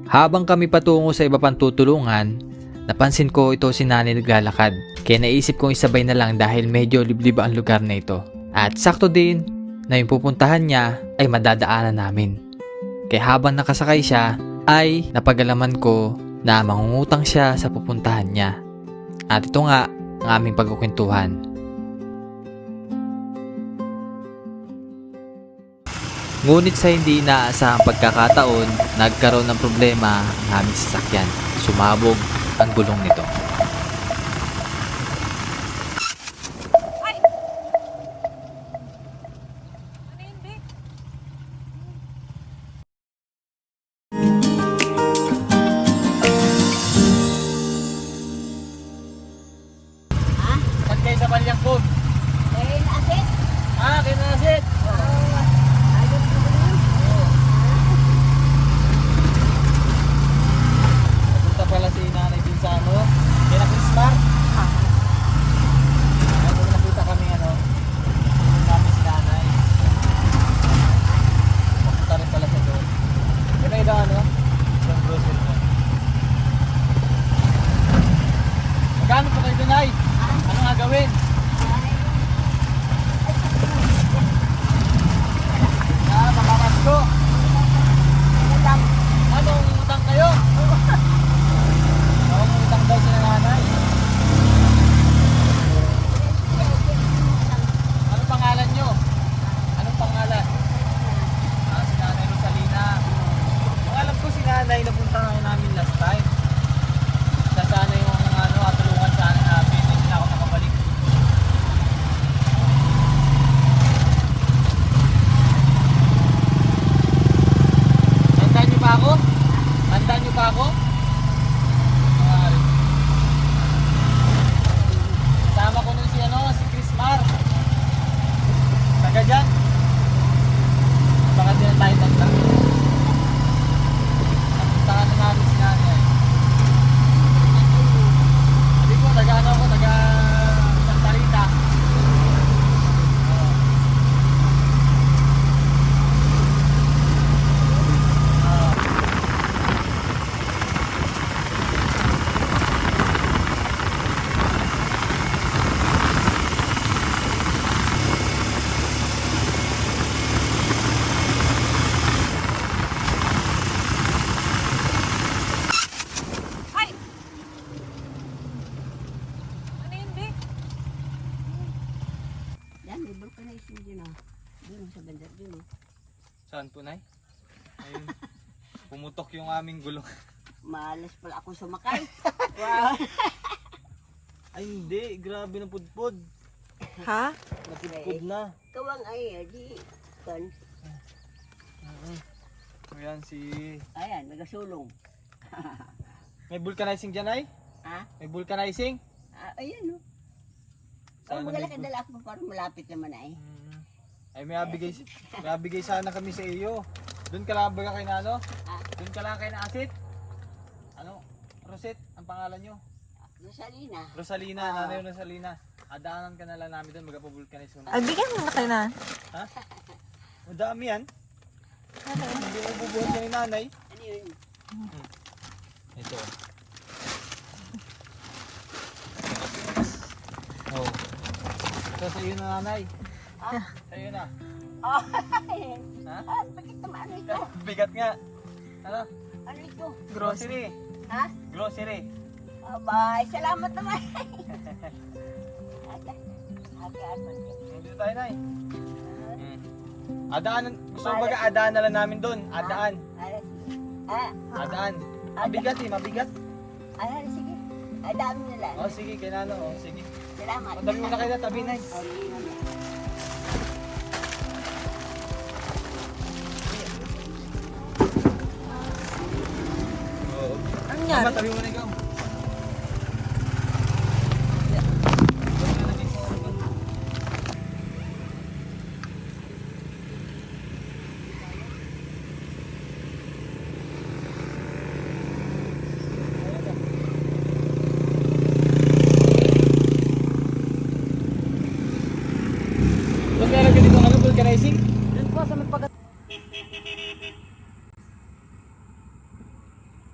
Habang kami patungo sa iba pang tutulungan, napansin ko ito si nanay naglalakad. Kaya naisip kong isabay na lang dahil medyo liblib ang lugar na ito. At sakto din na yung pupuntahan niya ay madadaanan namin. Kaya habang nakasakay siya ay napagalaman ko na mangungutang siya sa pupuntahan niya. At ito nga ang aming pagkukwentuhan. Ngunit sa hindi inaasahang pagkakataon, nagkaroon ng problema ang aming sasakyan. Sumabog ang gulong nito. Saan kayo sa Balyangkod? Eh, asit. Kayo na nasit. Ayos ko yun. Napunta pala si nanay din sa ano, kaya na Christmas. Ay, kung nakita kami namin si nanay. Napunta rin pala siya doon. Kaya na yung grocery niya. Magkano pa kayo doon ay? Ano nga gawin? Makakasko. Anong utang kayo? Anong utang daw si nanay? Anong pangalan nyo? Anong pangalan? Si Nanay Rosalina. Ang alam ko si nanay, napunta nga namin last time. Siya sana yung tulungan sana namin. Hindi na ako nakabalik. Tandaan nyo pa ako? Tandaan nyo pa ako? Sama ko nun si Chris Mar. Taga dyan? Baka din tayo tandaan. Napuntahan na namin si nanay. Sabi ko, taga Santa Rita. Yan, may vulcanizing din oh. Dun sa bandar dun oh. Saan po, Nay? Ayun. Pumutok yung aming gulong. Malas pala ako sumakay. Wow. Ay hindi, grabe na pudpud. Ha? Napudpud na. Kawang ay, di. Kan. Ayan si... Ayan, nagasulong. May vulcanizing dyan ay? Ha? May vulcanizing? Ayan oh. Sana Ang may magala ako para malapit naman ay. Ay may abigay sana kami sa iyo. Doon ka lang baga kay Nano? Doon ka lang kay na Asit? Ano? Roset, ang pangalan nyo? Rosalina. Rosalina, Nanay Rosalina. Adaanan ka na lang namin doon, magpapulkanize mo na. Ay, bigyan mo na kayo na. Ha? Madami yan. Hindi mo bubuhat ka ni Nanay. Ano yun? Ito. Oh. Ito sa iyo na Nanay. Sa iyo na. Ay, Ha? bakit naman ano ito? Bigat nga. Ano? Ano ito? Grocery. Ha? Grocery. Abay, salamat naman. Dito tayo, Nay. Adaan, gusto mo baga adaan na lang namin doon. Adaan. Adaan. Mabigat mabigat. Ay, sige. Ay, dami na lang. Oh, sige, kay Nano. Oh, sige. Salamat. Tabi mo na kayo na, tabi, Nay. Ano yan? Tabi mo na ikaw.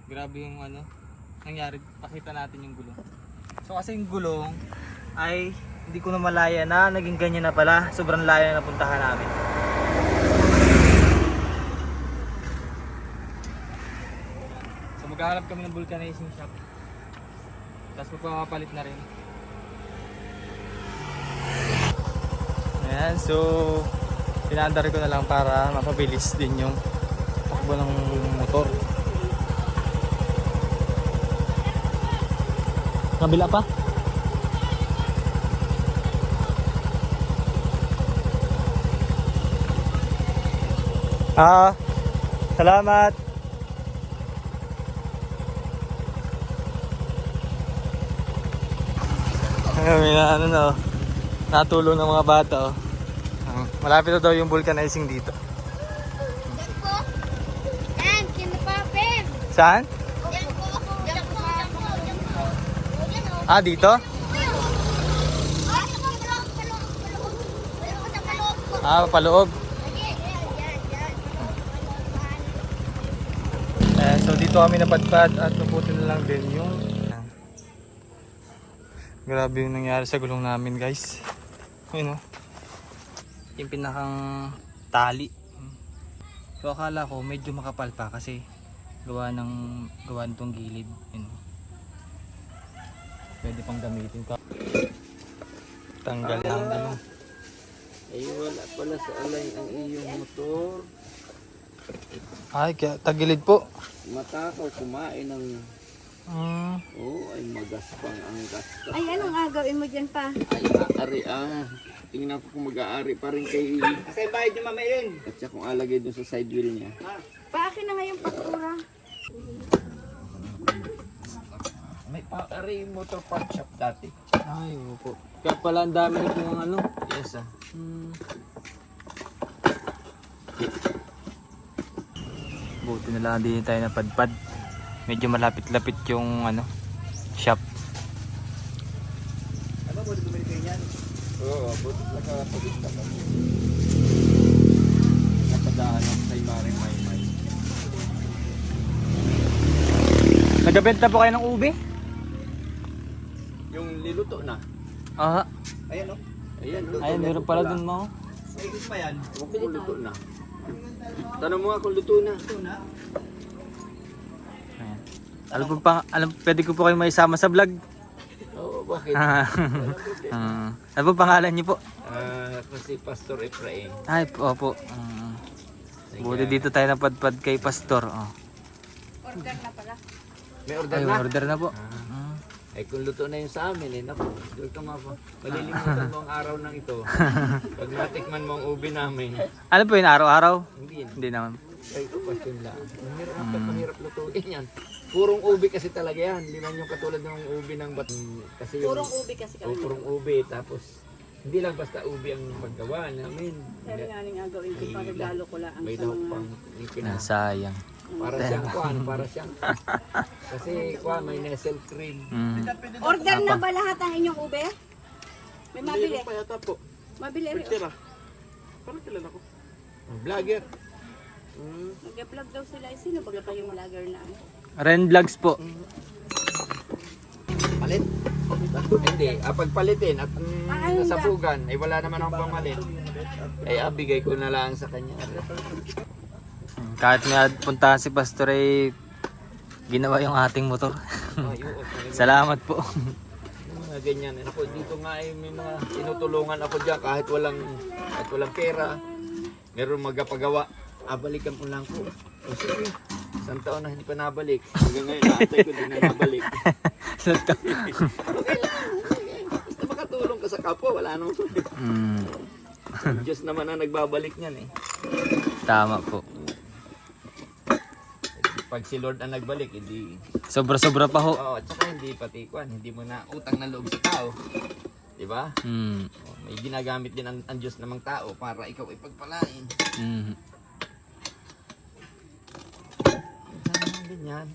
Grabe yung ano, nangyari. Pakita natin yung gulong. So kasi yung gulong ay hindi ko na malaya na naging ganyan na pala. Sobrang laya na napuntahan namin. So maghahanap kami ng vulcanizing shop. Tapos magpapapalit na rin. Ayan, so pinandar ko na lang para mapabilis din yung takbo ng motor. Kabila pa? Salamat. May ano na, natulong ng mga bata. Oh. Malapit na daw yung vulcanizing dito. Yan po. Yan, kinapapin. Saan? Yan po. Yan po. Yan po. Yan po. Yan o. Ah, dito? Ah, paloob. So dito kami napadpad at naputi na lang din yung grabe yung nangyari sa gulong namin, guys. Yun o. Yung pinakang tali. So akala ko medyo makapal pa kasi gawa nitong gilid. Yun. Pwede pang gamitin ka. Tanggal lang gulong. Ay, wala pala sa alay ang iyong motor. Ay, kaya tagilid po. Matakaw kumain ng... ay magaspang ang gaspa. Ay, anong agawin mo dyan pa? Ay, aari tingnan ko kung mag-aari pa rin kay... Kasi bayad yung mamayin. At siya kung alagay dun sa side wheel niya. Paakin na nga yung pakura. May aari motor part shop dati. Ay, opo. Kaya pala ang dami nito ng ano. Yes Buti na lang din tayo napadpad. Medyo malapit-lapit yung ano, shop. Ano mo dito bumili kayo yan? Oo, buti nakakapagod na kami. Napadaan ako kay Maring Maymay. Nagabenta po kayo ng ube? Yung niluto na. Aha. Ayan o. Ayan, luto Ayun, na meron ito pala dun mo. May gusto pa yan? Huwag ko luto na. Tanong mo nga kung luto na. Luto na? Ayan. Pwede ko po kayo may isama sa vlog. Oo, bakit? Ano po pangalan niyo po? Kasi Pastor Efraim. Ay, opo. Buti dito tayo napadpad kay Pastor. Oh. Order na pala. May order Ay, na? order na po. Ay kung luto na yun sa amin, naku, doon ka malilimutan mo ang araw ng ito. Pag natikman mo ang ubi namin, Ano po yun, araw-araw? hindi. Hindi naman. Ay, question lang. Mahirap lutuin yan. Purong ubi kasi talaga yan. Hindi man yung katulad ng ubi ng bat. Kasi yung, Purong ubi kasi kami. purong ubi. Tapos, hindi lang basta ubi ang paggawa namin. Pero nga ning agawin ko para regalo ko lang May sa daw mga... pang ipina. Sayang. Para siyang kwan, para siyang... Kasi kwan, may nestle cream. Order na ba lahat ang inyong ube? May mabili. pa yata po. Mabili rin. Parang kilala ko. Vlogger. Mag-vlog daw sila. Sino ba kayong vlogger na? Ren Vlogs po. Palit? Hindi, pagpalitin at nasabugan, ay wala naman akong pamalit. Ay bigay ko na lang sa kanya. Kahit may puntahan si Pastor ay ginawa yung ating motor. Salamat po. Mga ganyan. Ako, dito nga ay may mga tinutulungan ako dyan kahit walang pera. Meron magpagawa. Balikan ko lang po. O sige, isang taon na hindi pa nabalik. Hanggang ngayon, naatay ko din na nabalik. Okay lang. Basta makatulong ka sa kapwa, wala naman. Diyos naman ang nagbabalik niyan eh. Tama po. Pag si Lord ang nagbalik, hindi... Sobra-sobra pa ho. Oo, at saka hindi pati kwan, hindi mo na utang na loob sa tao. Diba? May ginagamit din ang Diyos namang tao para ikaw ipagpalain. Ganyan.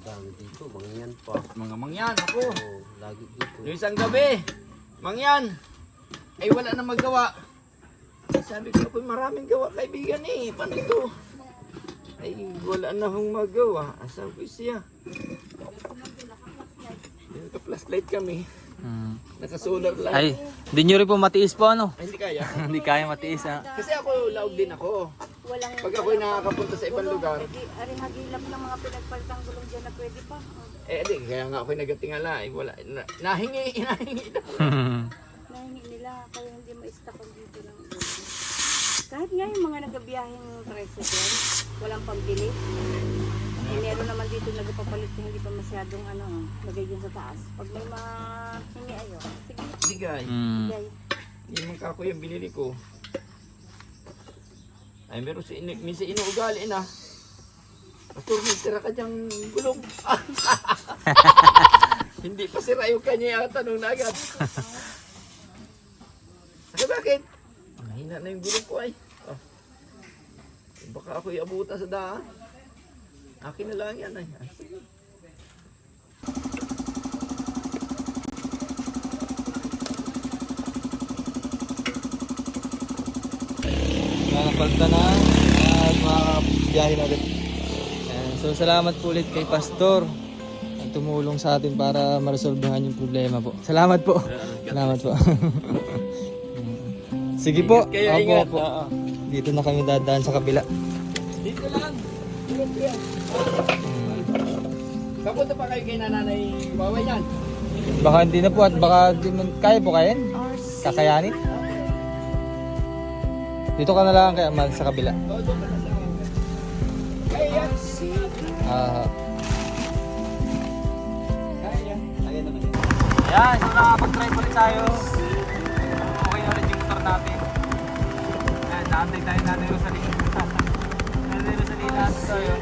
Dami dito, mangyan pa. Mga mangyan, ako. Oh, lagi dito. Yung isang gabi, mangyan, ay wala na magawa. Sabi ko, ako'y maraming gawa kaibigan eh. Paano ito? Ay, wala na hong magawa. Asan ko siya? Naka-flashlight kami. Naka-solar light. Ay, di nyo rin po matiis po ano? Ay, hindi kaya. Hindi kaya matiis ha. Kasi ako, laog din ako. Walang Pag ako'y nakakapunta sa ibang lugar, aring hagilap ng mga pinagpalitang gulong dyan na pwede pa. di, kaya nga ako'y nagatingala. Wala, nahingi lang. Nahingi nila, kaya hindi ma-stock ang dito lang. Kahit nga yung mga nagabiyaheng tricycle, walang pambili. Eh, meron naman dito nagpapalit na hindi pa masyadong lagay dyan sa taas. Pag may mga hingi ayo, sige, Bigay. bigay. Yung mga kako yung binili ko. Ay, meron minsan inuugali na. Pastor, may sira ka dyang gulong. Hindi pa sira yung kanya, tanong na agad. Kasi bakit? Mahina na yung gulong ko ay. Baka ako'y abutan sa daan. Akin na lang yan ay. Sige. Nakapagta na at makabiyahe na ulit. Ayan. So salamat po ulit kay Pastor at tumulong sa atin para maresolbahan yung problema po. Salamat po. Salamat po. Sige po. Ingat kayo, Opo, ingat. opo. Dito na kami dadaan sa kabila. Dito lang. Dito yan. Kapunta pa kayo kay nanay Baway yan. Baka hindi na po at baka di man kaya po kayan. Kakayanin. Dito ka na lang kay Amal sa kabila. Oo, doon ka na sa kaya yan. Kaya yan. Kaya naman yan. Ayan, so nakapag-try pa rin tayo. Okay na rin yung motor natin. Ayan, naantay tayo natin Rosalina. Natin Rosalina tayo.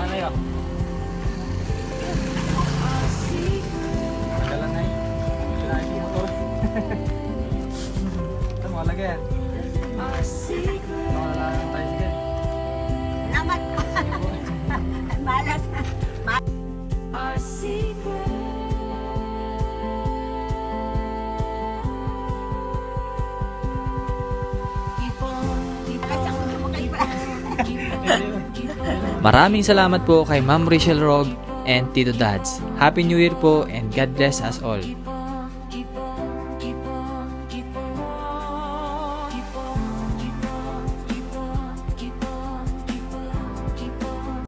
Ano yun? Magdala na yun. Magdala na yung motor. Ito, mahalaga yan. Wala lang tayo dyan. Naman! Malas! Maraming salamat po kay Ma'am Rachel Rog and Tito Dads. Happy New Year po and God bless us all.